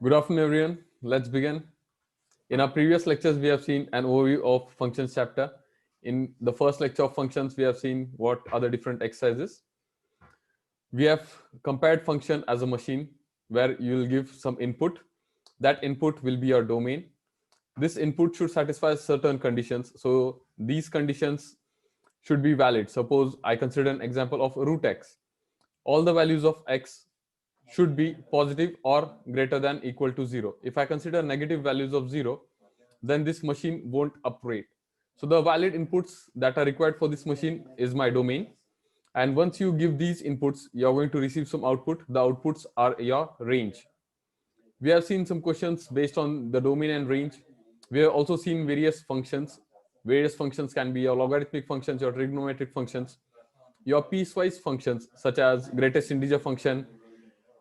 Good afternoon, everyone. Let's begin. In our previous lectures, we have seen an overview of functions chapter. In the first lecture of functions, we have seen what are the different exercises. We have compared function as a machine where you will give some input. That input will be your domain. This input should satisfy certain conditions. So these conditions should be valid. Suppose I consider an example of root x. All the values of x should be positive or greater than equal to 0. If I consider negative values of 0, then this machine won't operate. So the valid inputs that are required for this machine is my domain. And once you give these inputs, you're going to receive some output. The outputs are your range. We have seen some questions based on the domain and range. We have also seen various functions. Various functions can be your logarithmic functions, your trigonometric functions, your piecewise functions such as greatest integer function,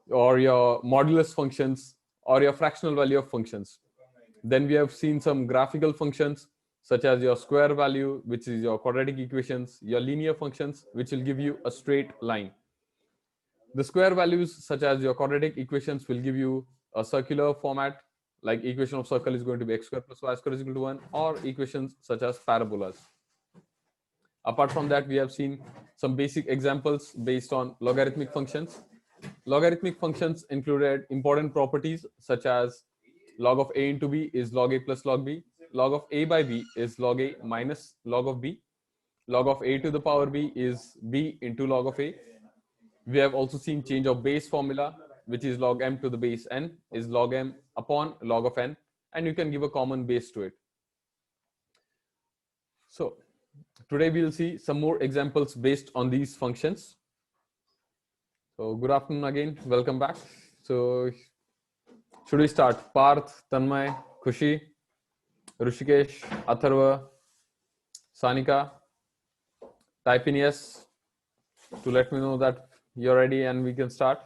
or your modulus functions, or your fractional value of functions. Then we have seen some graphical functions such as your square value, which is your quadratic equations, your linear functions, which will give you a straight line. The square values such as your quadratic equations will give you a circular format, like equation of circle is going to be x square plus y square is equal to 1, or equations such as parabolas. Apart from that, we have seen some basic examples based on logarithmic functions. Logarithmic functions included important properties such as log of a into b is log a plus log b, log of a by b is log a minus log of b, log of a to the power b is b into log of a. We have also seen change of base formula, which is log m to the base n is log m upon log of n, and you can give a common base to it. So today we'll see some more examples based on these functions. So good afternoon again, welcome back. So should we start? Parth, Tanmay, Khushi, Rushikesh, Atharva, Sanika, type in yes to let me know that you're ready and we can start.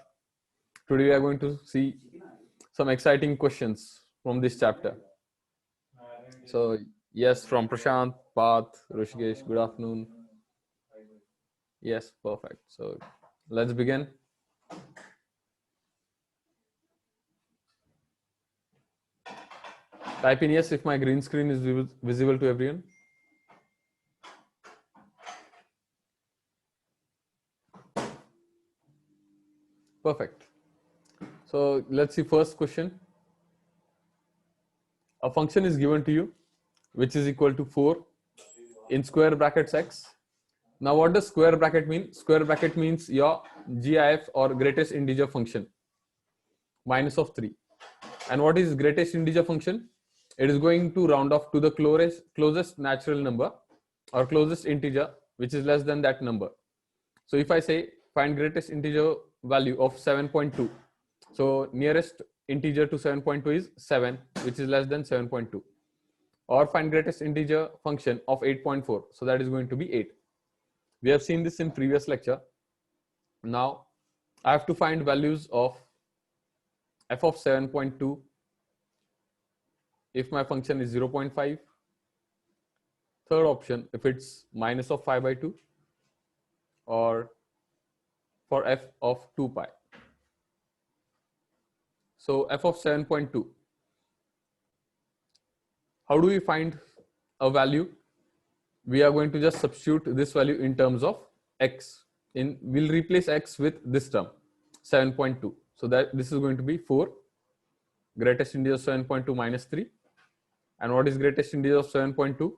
Today we are going to see some exciting questions from this chapter. So yes, from Prashant, Parth, Rushikesh, good afternoon. Yes, perfect. So let's begin. Type in yes if my green screen is visible to everyone. Perfect. So let's see first question. A function is given to you which is equal to 4 in square brackets x. Now what does square bracket mean? Square bracket means your GIF or greatest integer function minus of 3. And what is greatest integer function? It is going to round off to the closest natural number or closest integer which is less than that number. So if I say find greatest integer value of 7.2, so nearest integer to 7.2 is 7, which is less than 7.2. Or find greatest integer function of 8.4, so that is going to be 8. We have seen this in previous lecture. Now I have to find values of f of 7.2 if my function is 0.5. Third option, if it's minus of 5 by 2, or for f of 2 pi. So f of 7.2. How do we find a value? We are going to just substitute this value in terms of x. We'll replace x with this term 7.2. So that this is going to be 4. Greatest integer 7.2 minus 3. And what is greatest integer of 7.2?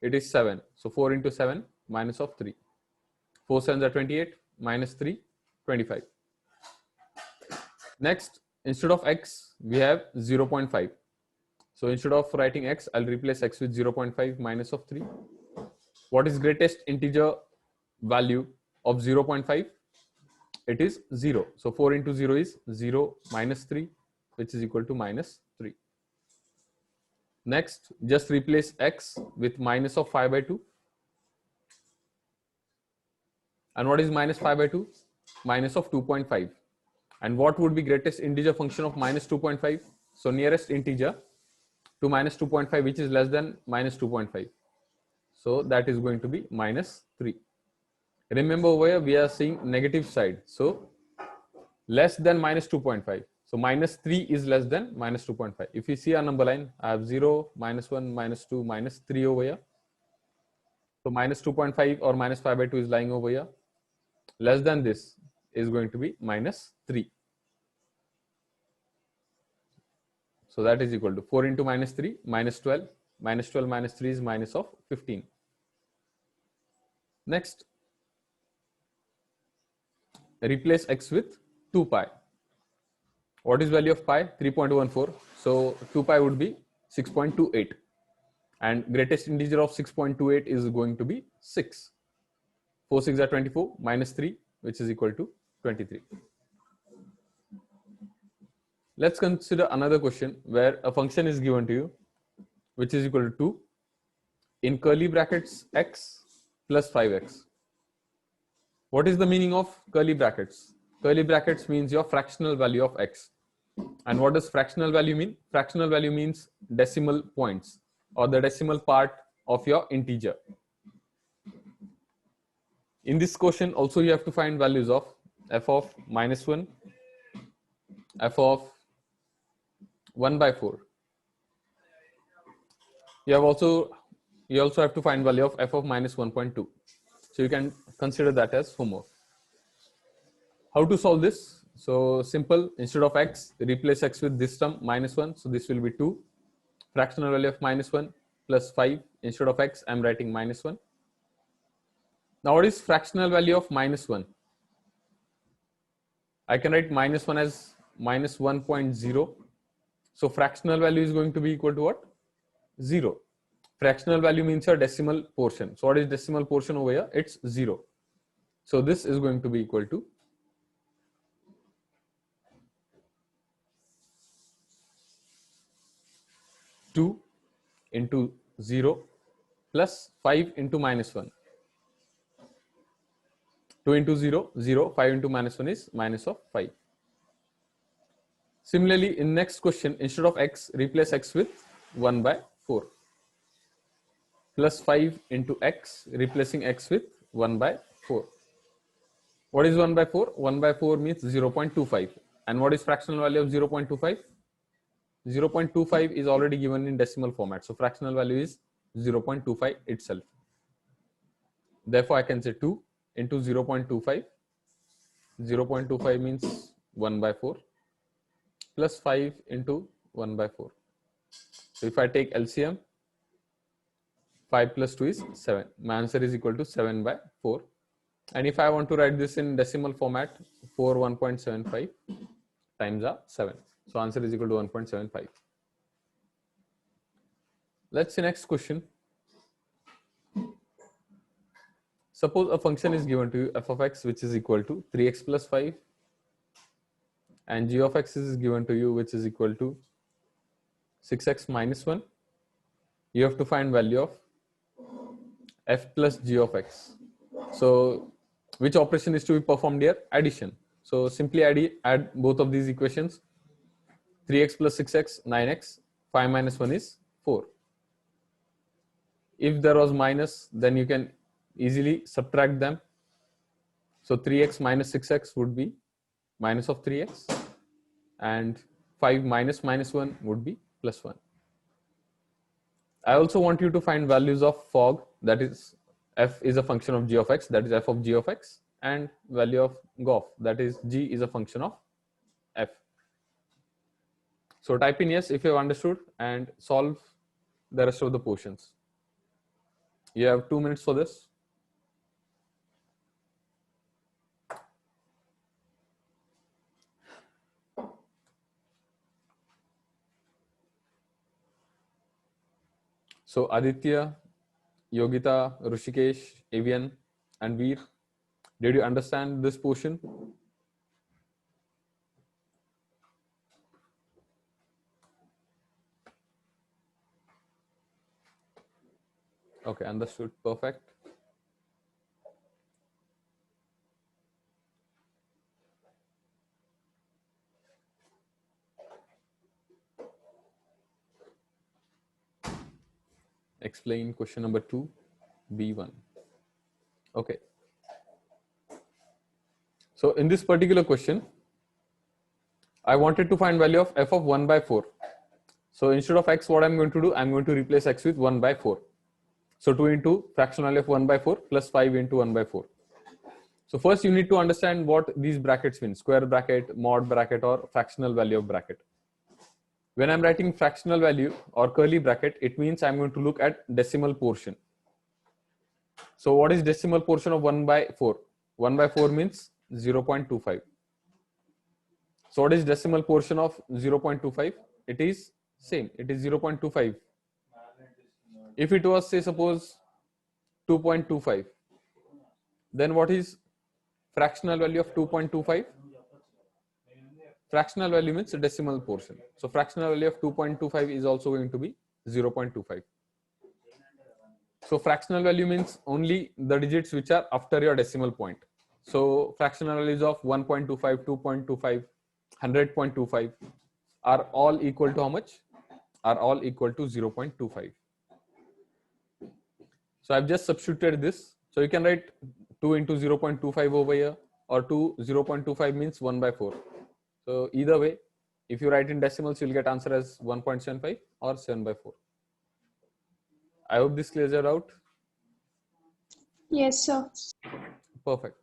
It is 7. So 4 into 7 minus of 3. 4 7s are 28, minus 3, 25. Next, instead of x, we have 0.5. So instead of writing x, I'll replace x with 0.5 minus of 3. What is greatest integer value of 0.5? It is 0. So 4 into 0 is 0 minus 3, which is equal to minus 3. Next, just replace x with minus of 5 by 2. And what is minus 5 by 2? Minus of 2.5. And what would be greatest integer function of minus 2.5? So nearest integer to minus 2.5, which is less than minus 2.5. So that is going to be minus 3. Remember over here we are seeing negative side. So less than minus 2.5. So minus 3 is less than minus 2.5. If you see our number line, I have 0, minus 1, minus 2, minus 3 over here. So minus 2.5 or minus 5 by 2 is lying over here. Less than this is going to be minus 3. So that is equal to 4 into minus 3, minus 12. Minus 12 minus 3 is minus of 15. Next, replace x with 2 pi. What is value of pi? 3.14. So 2 pi would be 6.28. And greatest integer of 6.28 is going to be 6. 4 6 are 24 minus 3, which is equal to 23. Let's consider another question where a function is given to you, which is equal to 2 in curly brackets x plus 5x. What is the meaning of curly brackets? Curly brackets means your fractional value of x. And what does fractional value mean? Fractional value means decimal points or the decimal part of your integer. In this question also you have to find values of f of minus 1, f of 1 by 4. You also have to find value of f of minus 1.2. So you can consider that as homework. How to solve this? So simple, instead of x, replace x with this term minus 1. So this will be 2. Fractional value of minus 1 plus 5. Instead of x, I'm writing minus 1. Now what is fractional value of minus 1? I can write minus 1 as minus 1.0. So fractional value is going to be equal to what? 0. Fractional value means your decimal portion. So what is decimal portion over here? It's 0. So this is going to be equal to 2 into 0 plus 5 into minus 1. 2 into 0, 0, 5 into minus 1 is minus of 5. Similarly, in next question, instead of x, replace x with 1 by 4. Plus 5 into x, replacing x with 1 by 4. What is 1 by 4? 1 by 4 means 0.25. And what is fractional value of 0.25? 0.25 is already given in decimal format. So fractional value is 0.25 itself. Therefore, I can say 2 into 0.25. 0.25 means 1 by 4 plus 5 into 1 by 4. So if I take LCM, 5 plus 2 is 7. My answer is equal to 7 by 4. And if I want to write this in decimal format, 4 1.75 times are 7. So answer is equal to 1.75. Let's see next question. Suppose a function is given to you, f of x, which is equal to 3x plus 5, and g of x is given to you, which is equal to 6x minus 1. You have to find value of f plus g of x. So which operation is to be performed here? Addition. So simply add both of these equations. 3x plus 6x, 9x, 5 minus 1 is 4. If there was minus, then you can easily subtract them. So 3x minus 6x would be minus of 3x, and 5 minus minus 1 would be plus 1. I also want you to find values of fog, that is f is a function of g of x, that is f of g of x, and value of gof, that is g is a function of f. So type in yes if you have understood and solve the rest of the portions. You have 2 minutes for this. So Aditya, Yogita, Rushikesh, Avian, and Veer, did you understand this portion? Okay, understood. Perfect. Explain question number 2, B1. Okay. So in this particular question, I wanted to find value of f of 1 by 4. So instead of x, what I'm going to do, I'm going to replace x with 1 by 4. So 2 into fractional value of 1 by 4 plus 5 into 1 by 4. So first you need to understand what these brackets mean, square bracket, mod bracket, or fractional value of bracket. When I'm writing fractional value or curly bracket, it means I'm going to look at decimal portion. So what is decimal portion of 1 by 4? 1 by 4 means 0.25. So what is decimal portion of 0.25? It is same, it is 0.25. If it was, say, suppose 2.25, then what is fractional value of 2.25? Fractional value means decimal portion. So fractional value of 2.25 is also going to be 0.25. So fractional value means only the digits which are after your decimal point. So fractional values of 1.25, 2.25, 100.25 are all equal to how much? Are all equal to 0.25. So I've just substituted this. So you can write 2 into 0.25 over here, or 0.25 means 1 by 4. So either way, if you write in decimals, you'll get answer as 1.75 or 7 by 4. I hope this clears it out. Yes, sir. Perfect.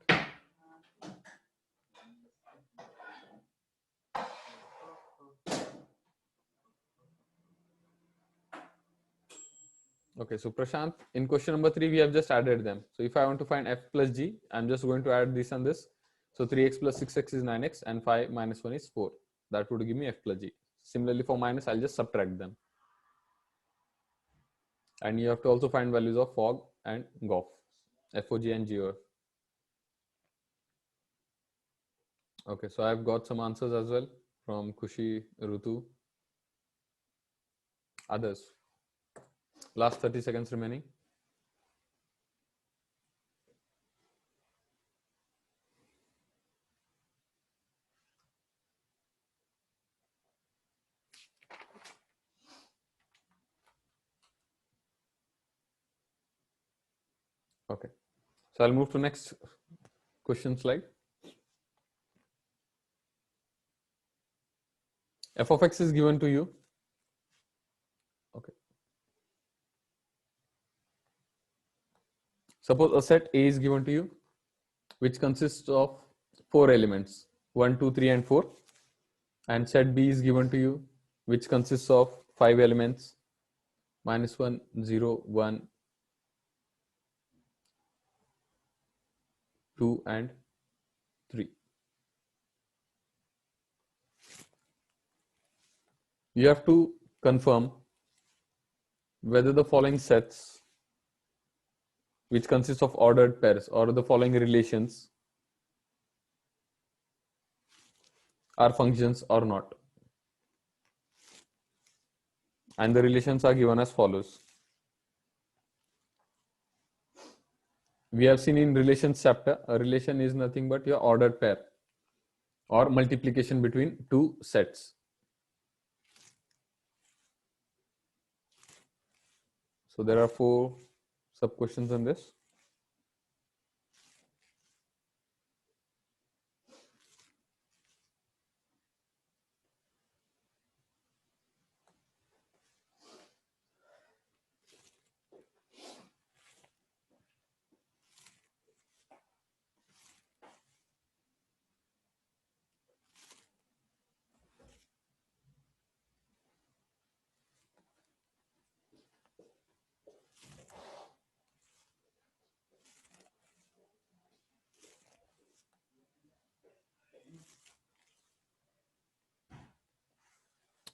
Okay, so Prashant, in question number 3, we have just added them. So if I want to find f plus g, I'm just going to add this and this. So 3x plus 6x is 9x and 5 minus 1 is 4. That would give me f plus g. Similarly for minus, I'll just subtract them. And you have to also find values of fog and GOF, FOG and GOF. Okay, so I've got some answers as well from Kushi, Rutu, others. Last 30 seconds remaining. Okay, so I'll move to next question slide. F of x is given to you. Okay. Suppose a set A is given to you, which consists of 4 elements, 1, 2, 3, and 4. And set B is given to you, which consists of 5 elements, -1, 0, 1, 2, and 3. You have to confirm whether the following sets, which consists of ordered pairs, or the following relations are functions or not. And the relations are given as follows. We have seen in relations chapter, a relation is nothing but your ordered pair or multiplication between two sets. So there are 4 sub questions on this.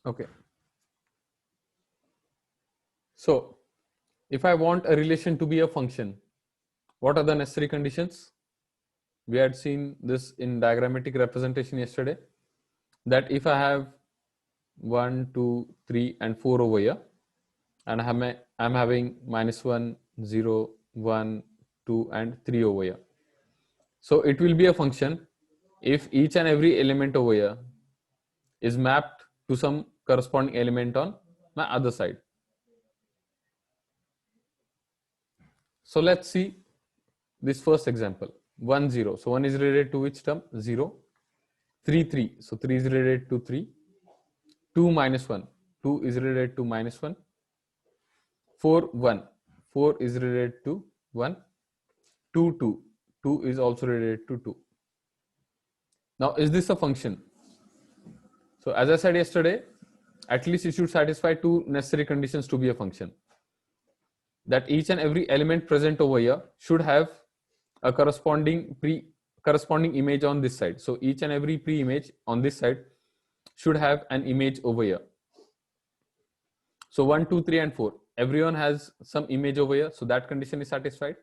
Okay. So if I want a relation to be a function, what are the necessary conditions? We had seen this in diagrammatic representation yesterday, that if I have 1, 2, 3, and 4 over here, and I'm having -1, 0, 1, 2, and 3 over here. So it will be a function if each and every element over here is mapped to some corresponding element on my other side. So let's see this first example, 1, 0. So 1 is related to which term? 0. 3 3, so 3 is related to 3. 2 minus 1, 2 is related to minus 1. 4 1, 4 is related to 1. 2 2, 2 is also related to 2. Now is this a function? So as I said yesterday, at least it should satisfy two necessary conditions to be a function. That each and every element present over here should have a corresponding image on this side. So each and every pre-image on this side should have an image over here. So 1, 2, 3, and 4. Everyone has some image over here. So that condition is satisfied.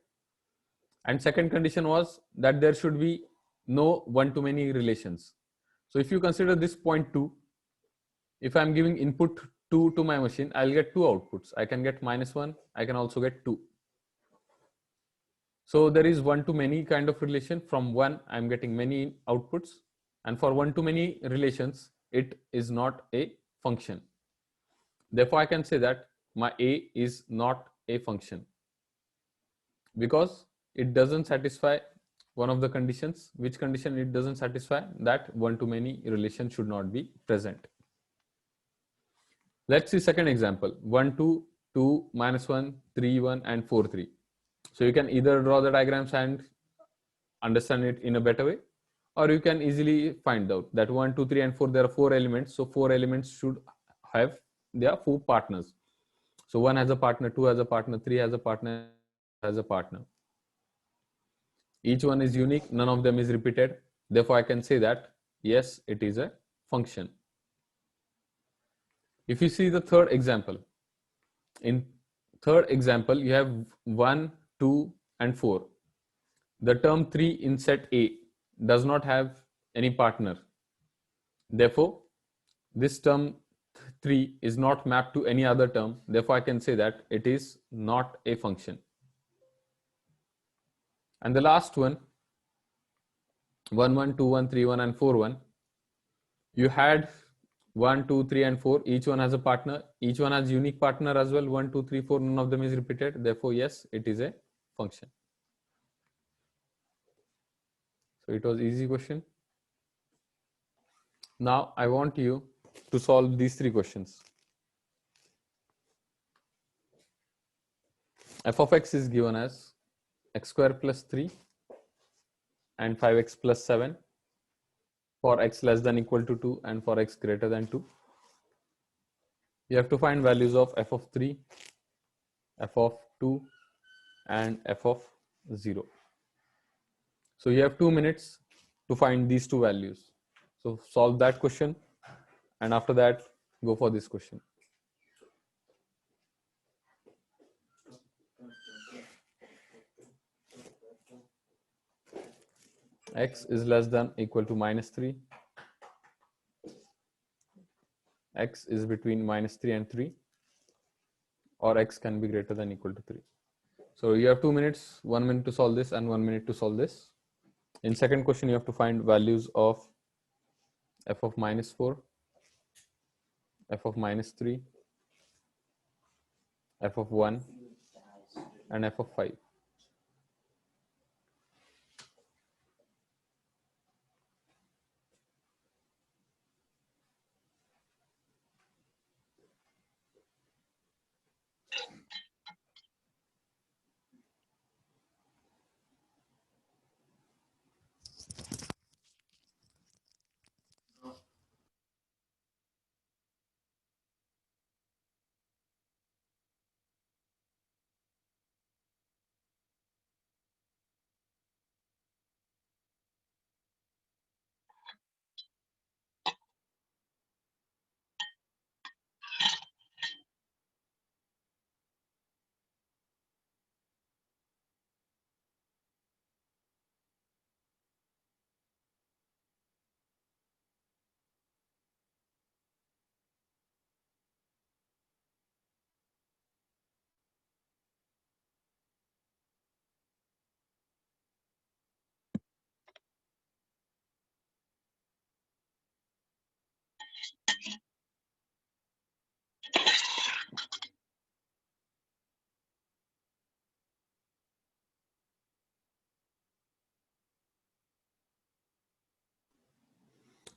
And second condition was that there should be no one-to-many relations. So if you consider this point 2, if I'm giving input 2 to my machine, I'll get two outputs. I can get -1, I can also get 2. So there is one-to-many kind of relation. From 1, I'm getting many outputs. And for one-to-many relations, it is not a function. Therefore, I can say that my A is not a function because it doesn't satisfy one of the conditions. Which condition it doesn't satisfy? That one-to-many relation should not be present. Let's see second example. 1 2, 2 -1, 3 1, and 4 3. So you can either draw the diagrams and understand it in a better way, or you can easily find out that 1 2 3 and 4, there are 4 elements. So 4 elements should have their 4 partners. So 1 has a partner, 2 has a partner, 3 has a partner, has a partner. Each one is unique, none of them is repeated. Therefore, I can say that yes, it is a function. If you see the third example, in third example, you have 1, 2, and 4. The term 3 in set A does not have any partner. Therefore, this term 3 is not mapped to any other term. Therefore, I can say that it is not a function. And the last one, 1 1, 2 1, 3 1, and 4 1, you had 1 2 3 and 4. Each one has a partner. Each one has unique partner as well. 1 2 3 4, none of them is repeated. Therefore, yes, it is a function. So it was easy question. Now I want you to solve these 3 questions. F of x is given as x square plus 3 and 5x plus 7 for x less than equal to 2 and for x greater than 2. You have to find values of f of 3, f of 2, and f of 0. So you have 2 minutes to find these 2 values. So solve that question, and after that go for this question. X is less than equal to -3. X is between -3 and 3, or x can be greater than equal to 3. So you have 2 minutes, 1 minute to solve this and 1 minute to solve this. In second question, you have to find values of f of -4, f of -3, f of 1, and f of 5.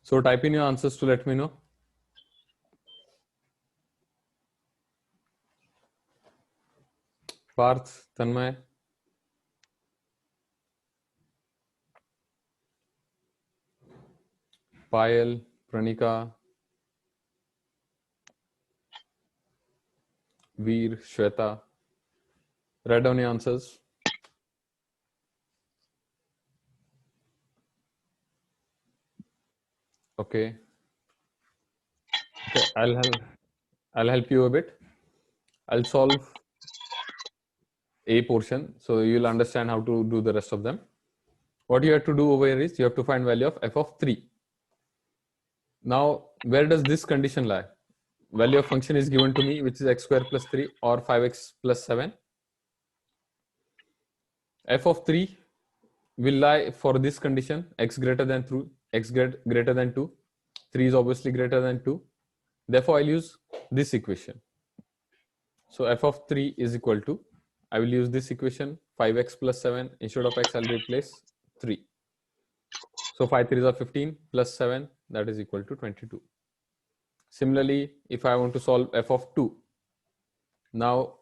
So type in your answers to let me know. Parth, Tanmay. Payal, Pranika, Veer, Shweta. Write down your answers. Okay. Okay, I'll help you a bit. I'll solve a portion, so you'll understand how to do the rest of them. What you have to do over here is you have to find value of f of 3. Now, where does this condition lie? Value of function is given to me, which is x square plus 3 or 5x plus 7. F of 3 will lie for this condition, x greater than 2, x greater than 2. 3 is obviously greater than 2. Therefore, I'll use this equation. So f of 3 is equal to, I will use this equation, 5x plus 7. Instead of x, I'll replace 3. So 5 3s are 15 plus 7, that is equal to 22. Similarly, if I want to solve f of 2, now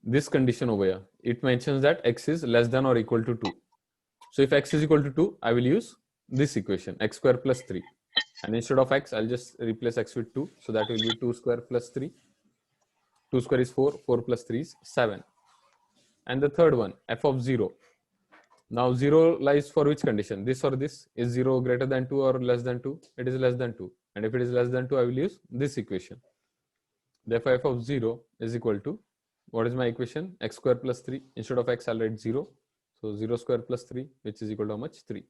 this condition over here, it mentions that x is less than or equal to 2. So if x is equal to 2, I will use this equation, x square plus 3. And instead of x, I'll just replace x with 2. So that will be 2 square plus 3. 2 square is 4. 4 plus 3 is 7. And the third one, f of 0. Now 0 lies for which condition? This or this? Is 0 greater than 2 or less than 2? It is less than 2. And if it is less than 2, I will use this equation. Therefore, f of 0 is equal to, what is my equation? X square plus 3. Instead of x, I'll write 0. So 0 square plus 3, which is equal to how much? 3.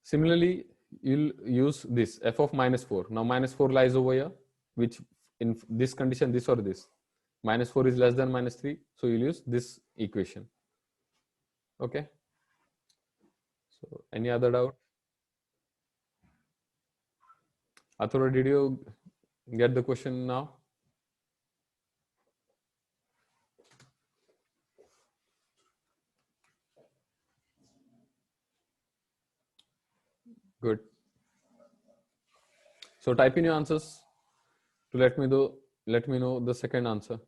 Similarly, you'll use this f of minus 4. Now minus 4 lies over here, which in this condition, this or this. Minus 4 is less than minus 3. So you'll use this equation. Okay. So any other doubt? Athura, did you get the question now? Good. So type in your answers to let me know the second answer.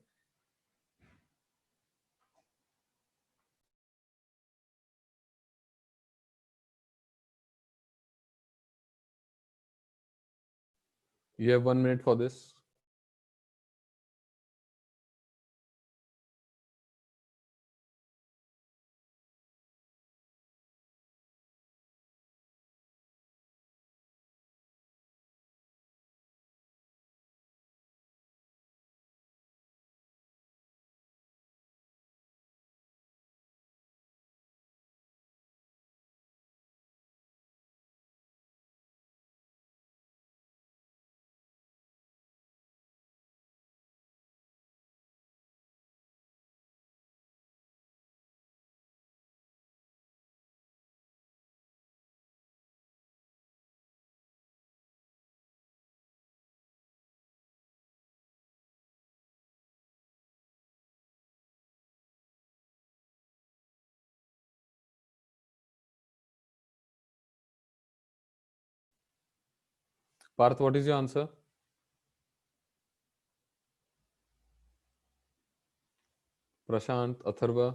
You have 1 minute for this. Parth, what is your answer? Prashant, Atharva.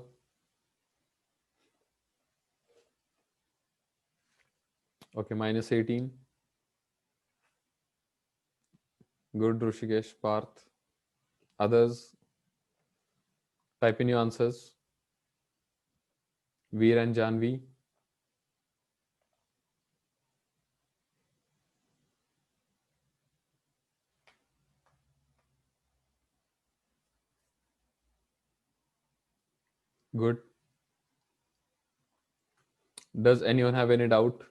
Okay, minus 18. Good, Rushikesh, Parth. Others, type in your answers. Veer and Janvi. Good. Does anyone have any doubt?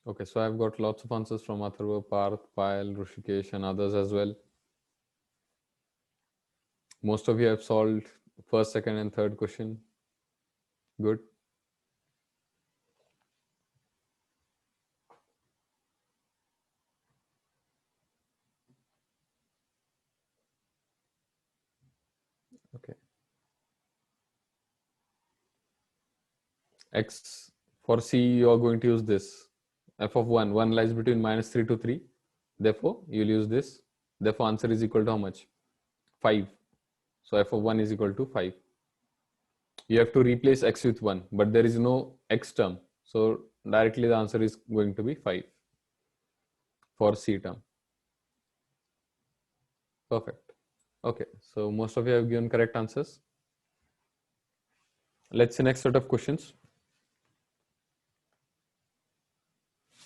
Okay, so I've got lots of answers from Atharva, Parth, Payal, Rushikesh, and others as well. Most of you have solved first, second, and third question. Good. X for C, you are going to use this. F of 1 lies between -3 to 3. Therefore, you'll use this. Therefore, answer is equal to how much? 5. So F of 1 is equal to 5. You have to replace X with 1, but there is no X term. So directly the answer is going to be 5 for C term. Perfect. Okay, so most of you have given correct answers. Let's see next set of questions.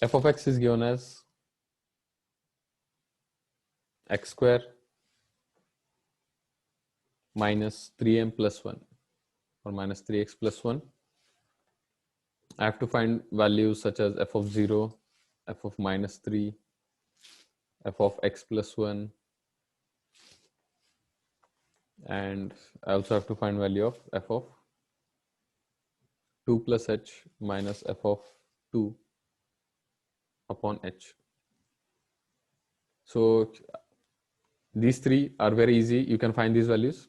F of X is given as X square minus 3m plus 1 or minus 3x plus 1. I have to find values such as f of 0, f of minus 3, f of x plus 1, and I also have to find value of f of 2 plus h minus f of 2 upon h. So these three are very easy. You can find these values.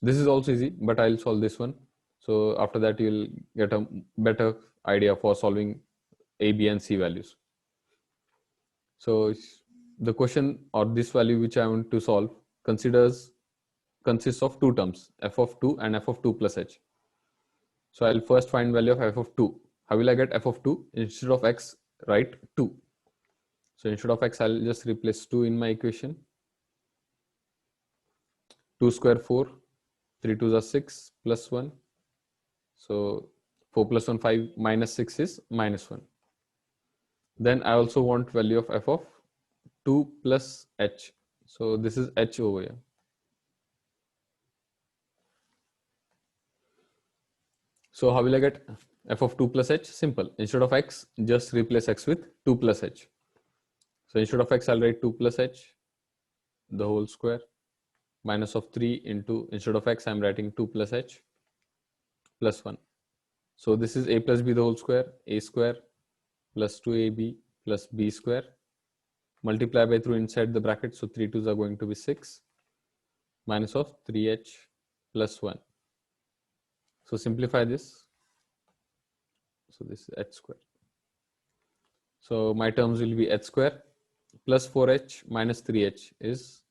This is also easy, but I'll solve this one. So after that, you'll get a better idea for solving A, B, and C values. So the question or this value which I want to solve consists of two terms, f of 2 and f of 2 plus h. So I'll first find value of f of 2. How will I get f of 2? Instead of x, write 2. So instead of x, I'll just replace 2 in my equation. 2 square 4, 3 2s are 6 plus 1. So 4 plus 1 5 minus 6 is minus 1. Then I also want value of f of 2 plus h. So this is h over here. So how will I get f of 2 plus h? Simple. Instead of x, just replace x with 2 plus h. So instead of x, I'll write 2 plus h, the whole square, minus of 3 into, instead of x, I'm writing 2 plus h plus 1. So this is a plus b the whole square, a square plus 2ab plus b square. Multiply by 3 inside the bracket, so 3 2s are going to be 6, minus of 3h plus 1. So simplify this. So this is h square. So my terms will be h square plus 4h minus 3h is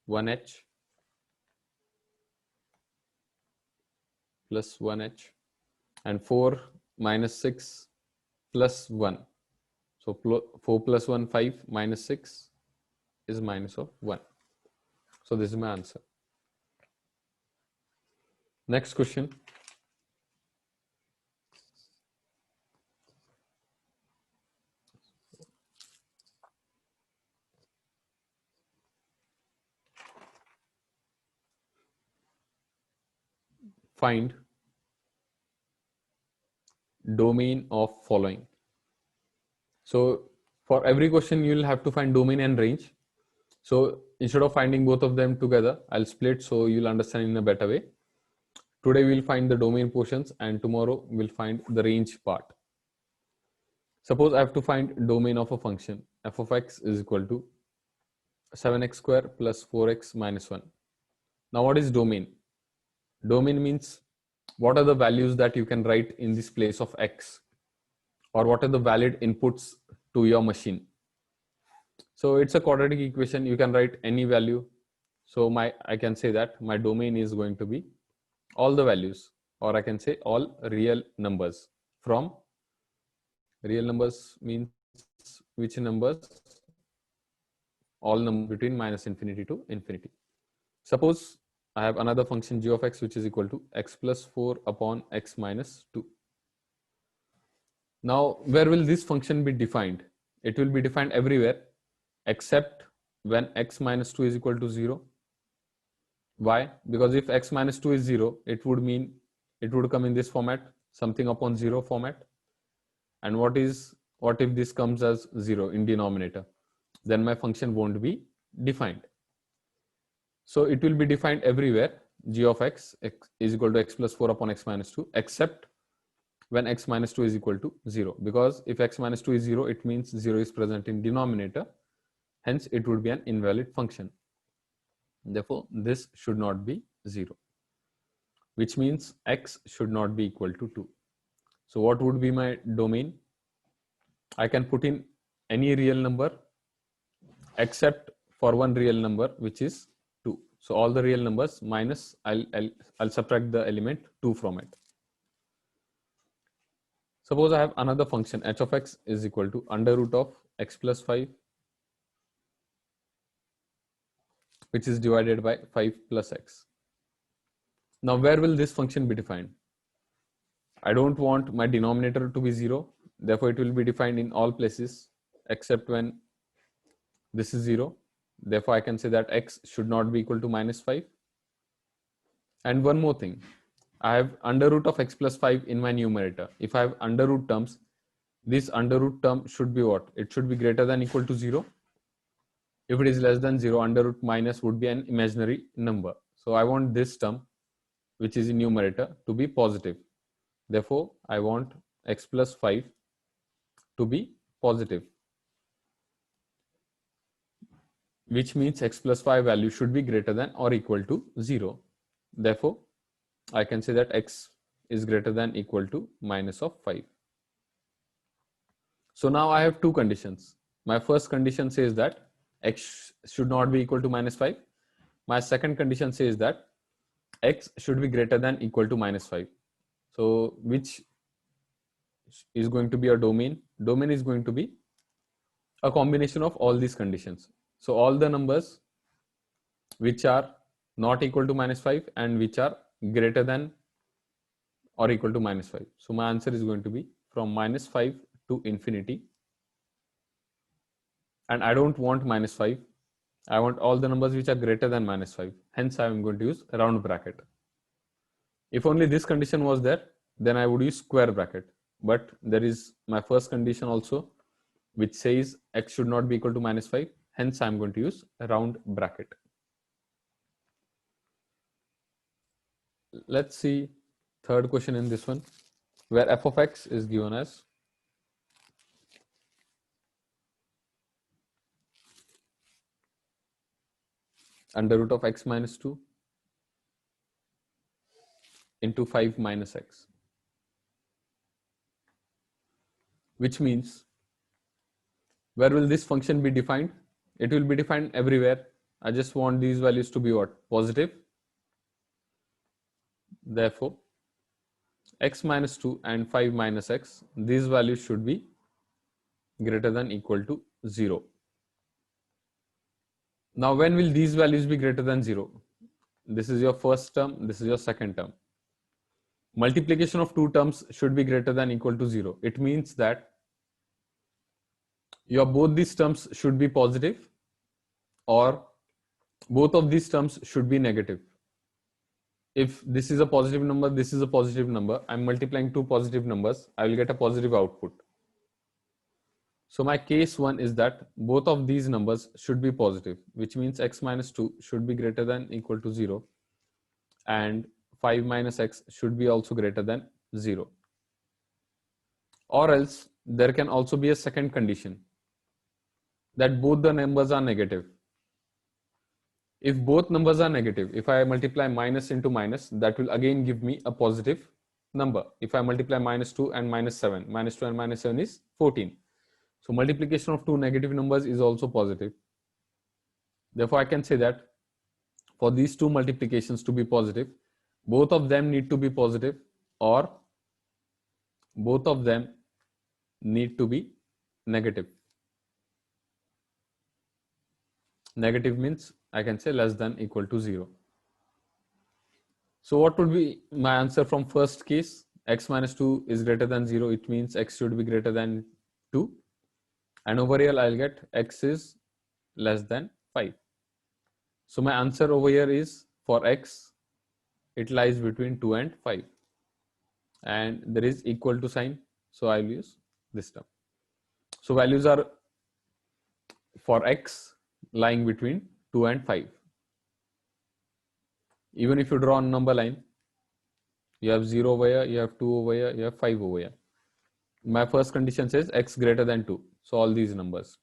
1h plus 1h, and 4 minus 6 plus 1. So 4 plus 1, 5 minus 6 is minus of 1. So this is my answer. Next question. Find domain of following. So for every question, you'll have to find domain and range. So instead of finding both of them together, I'll split so you'll understand in a better way. Today we'll find the domain portions and tomorrow we'll find the range part. Suppose I have to find domain of a function. F of x is equal to 7x square plus 4x minus 1. Now what is domain? Domain means what are the values that you can write in this place of x, or what are the valid inputs to your machine. So it's a quadratic equation. You can write any value. So I can say that my domain is going to be all the values, or I can say all real numbers. From real numbers means which numbers? All numbers between minus infinity to infinity. Suppose I have another function g of x which is equal to x plus 4 upon x minus 2. Now where will this function be defined? It will be defined everywhere except when x minus 2 is equal to 0. Why? Because if x minus 2 is 0, it would mean it would come in this format, something upon 0 format. And what if this comes as 0 in denominator? Then my function won't be defined. So it will be defined everywhere. G of x is equal to x plus 4 upon x minus 2, except when x minus 2 is equal to 0. Because if x minus 2 is 0, it means 0 is present in denominator. Hence, it would be an invalid function. Therefore, this should not be 0, which means x should not be equal to 2. So what would be my domain? I can put in any real number except for one real number, which is 2. So all the real numbers minus, I'll subtract the element 2 from it. Suppose I have another function, h of x is equal to under root of x plus 5, which is divided by 5 plus x. Now where will this function be defined? I don't want my denominator to be 0, therefore it will be defined in all places except when this is 0. Therefore I can say that x should not be equal to minus 5. And one more thing, I have under root of x plus 5 in my numerator. If I have under root terms, this under root term should be what? It should be greater than equal to 0. If it is less than 0, under root minus would be an imaginary number. So I want this term, which is in numerator, to be positive. Therefore, I want x plus 5 to be positive, which means x plus 5 value should be greater than or equal to 0. Therefore, I can say that x is greater than equal to minus of 5. So now I have two conditions. My first condition says that x should not be equal to minus 5. My second condition says that x should be greater than equal to minus 5. So which is going to be a domain? Domain is going to be a combination of all these conditions. So all the numbers which are not equal to minus 5 and which are greater than or equal to minus 5. So my answer is going to be from minus 5 to infinity. And I don't want minus 5. I want all the numbers which are greater than minus 5. Hence, I am going to use a round bracket. If only this condition was there, then I would use square bracket. But there is my first condition also, which says x should not be equal to minus 5. Hence, I am going to use a round bracket. Let's see third question in this one, where f of x is given as under root of x minus 2 into 5 minus x, which means where will this function be defined? It will be defined everywhere. I just want these values to be what? Positive. Therefore, x minus 2 and 5 minus x, these values should be greater than equal to 0. Now, when will these values be greater than 0? This is your first term, this is your second term. Multiplication of two terms should be greater than equal to 0. It means that your both these terms should be positive or both of these terms should be negative. If this is a positive number, this is a positive number, I'm multiplying two positive numbers, I will get a positive output. So my case 1 is that both of these numbers should be positive, which means x minus 2 should be greater than equal to 0 and 5 minus x should be also greater than 0. Or else there can also be a second condition, that both the numbers are negative. If both numbers are negative, if I multiply minus into minus, that will again give me a positive number. If I multiply minus 2 and minus 7, minus 2 and minus 7 is 14. So multiplication of two negative numbers is also positive. Therefore, I can say that for these two multiplications to be positive, both of them need to be positive or both of them need to be negative. Negative means I can say less than equal to 0. So what would be my answer from first case? X minus 2 is greater than 0. It means x should be greater than 2. And over here I'll get x is less than 5. So my answer over here is for x, it lies between 2 and 5. And there is equal to sign. So I'll use this term. So values are for x lying between 2 and 5. Even if you draw a number line, you have 0 over here, you have 2 over here, you have 5 over here. My first condition says x greater than 2. So all these numbers.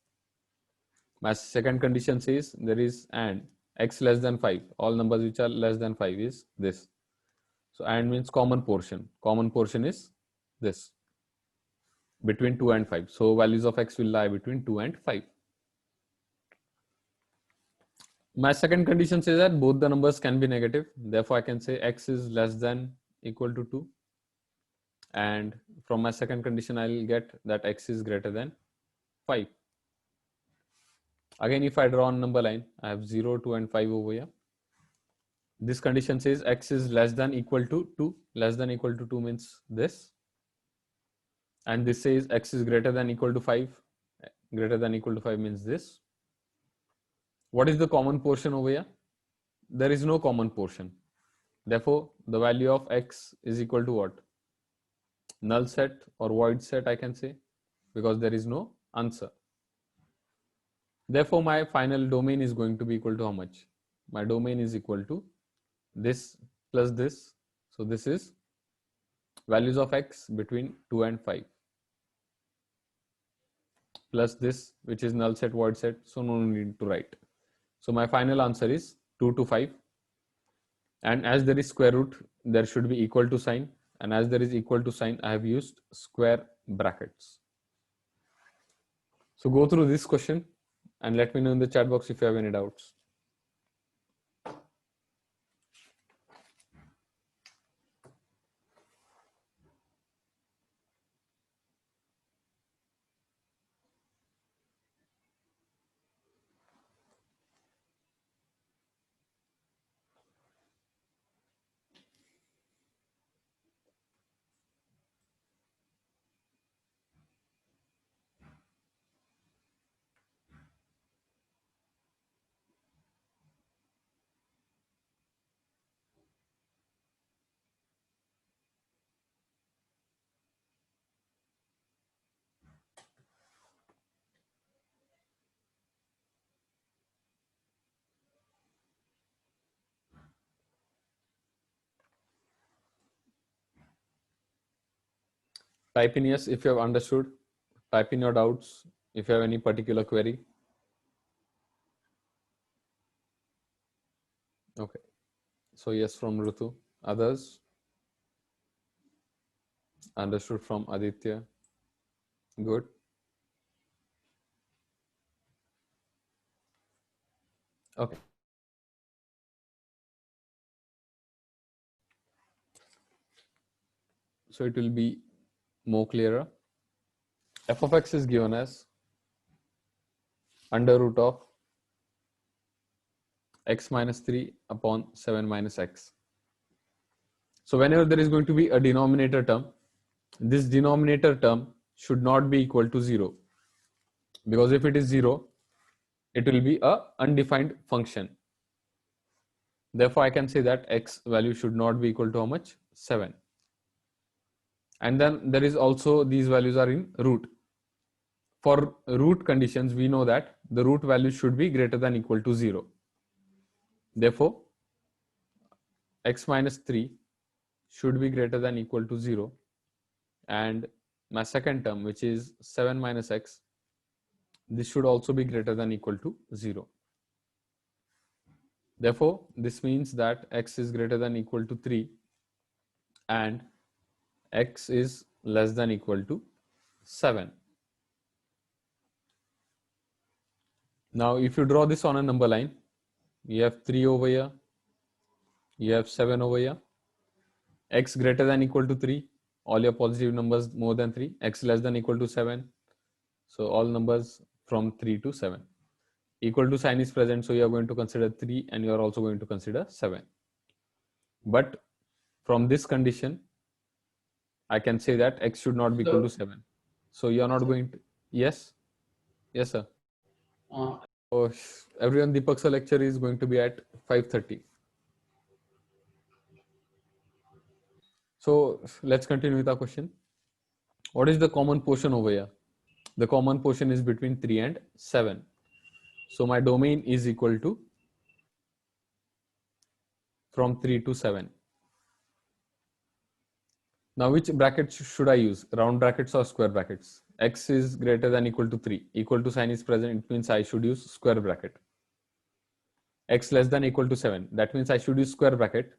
My second condition says there is and x less than 5. All numbers which are less than 5 is this. So and means common portion. Common portion is this. between 2 and 5. So values of x will lie between 2 and 5. My second condition says that both the numbers can be negative. Therefore, I can say x is less than equal to 2. And from my second condition, I'll get that x is greater than 5. Again, if I draw a number line, I have 0, 2 and 5 over here. This condition says x is less than equal to 2. Less than equal to 2 means this. And this says x is greater than equal to 5. Greater than equal to 5 means this. What is the common portion over here? There is no common portion. Therefore, the value of x is equal to what? Null set or void set, I can say, because there is no answer. Therefore, my final domain is going to be equal to how much? My domain is equal to this plus this. So this is values of x between 2 and 5 plus this, which is null set, void set. So no need to write. So my final answer is 2 to 5. And as there is square root, there should be equal to sign. And as there is equal to sign, I have used square brackets. So go through this question and let me know in the chat box if you have any doubts. Type in yes if you have understood. Type in your doubts if you have any particular query. Okay. So yes from Ritu. Others? Understood from Aditya. Good. Okay. So it will be more clearer. F of x is given as under root of x minus 3 upon 7 minus x. So whenever there is going to be a denominator term, this denominator term should not be equal to 0. Because if it is 0, it will be a undefined function. Therefore, I can say that x value should not be equal to how much? 7. And then there is also these values are in root. For root conditions, we know that the root value should be greater than equal to 0. Therefore, x minus 3 should be greater than equal to 0. And my second term, which is 7 minus x, this should also be greater than equal to 0. Therefore, this means that x is greater than equal to 3 and x is less than equal to 7. Now, if you draw this on a number line, you have 3 over here, you have 7 over here, x greater than equal to 3, all your positive numbers more than 3, x less than equal to 7. So all numbers from 3 to 7. Equal to sign is present, so you are going to consider 3 and you are also going to consider 7. But from this condition, I can say that x should not be equal to 7. So you are not going to, yes? Yes, sir. So everyone, Deepak's lecture is going to be at 5:30. So let's continue with our question. What is the common portion over here? The common portion is between 3 and 7. So my domain is equal to from 3 to 7. Now which brackets should I use? Round brackets or square brackets? X is greater than equal to 3. Equal to sign is present. It means I should use square bracket. X less than equal to 7. That means I should use square bracket.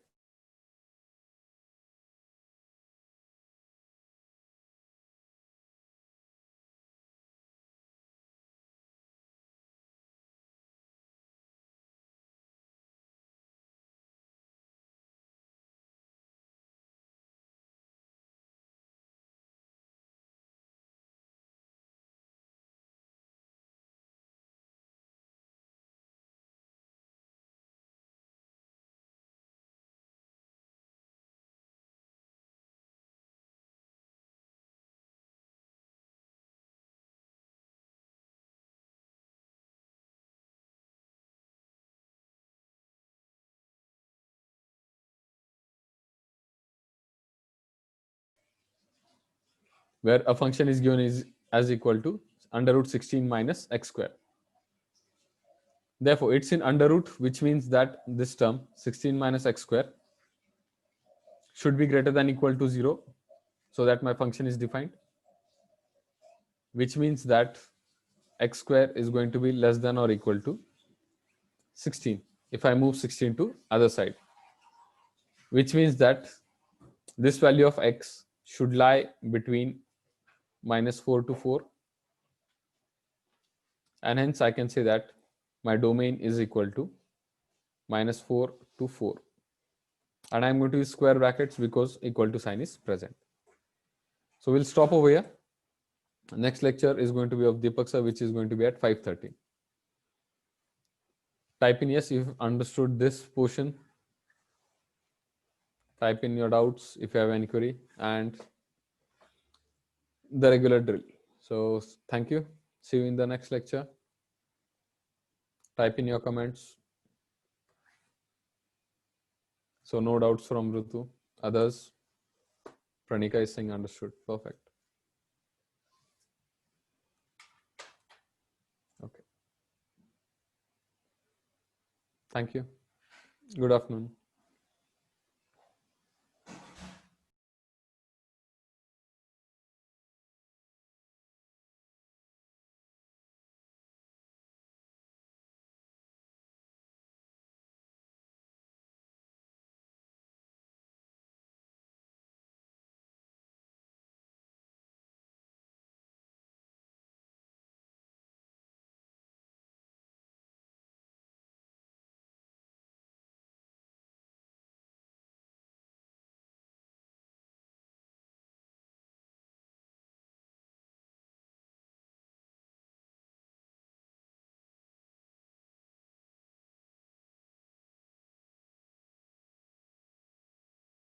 where a function is given is as equal to under root 16 minus x square. Therefore, it's in under root, which means that this term 16 minus x square should be greater than equal to 0, so that my function is defined, which means that x square is going to be less than or equal to 16 if I move 16 to other side, which means that this value of x should lie between -4 to 4, and hence I can say that my domain is equal to -4 to 4, and I'm going to use square brackets because equal to sign is present. So we'll stop over here. Next lecture is going to be of Deepak sir, which is going to be at 5:30. Type in yes if you've understood this portion. Type in your doubts if you have any query, and the regular drill. So thank you. See you in the next lecture. Type in your comments. So no doubts from Rutu. Others, Pranika is saying understood. Perfect. Okay. Thank you. Good afternoon.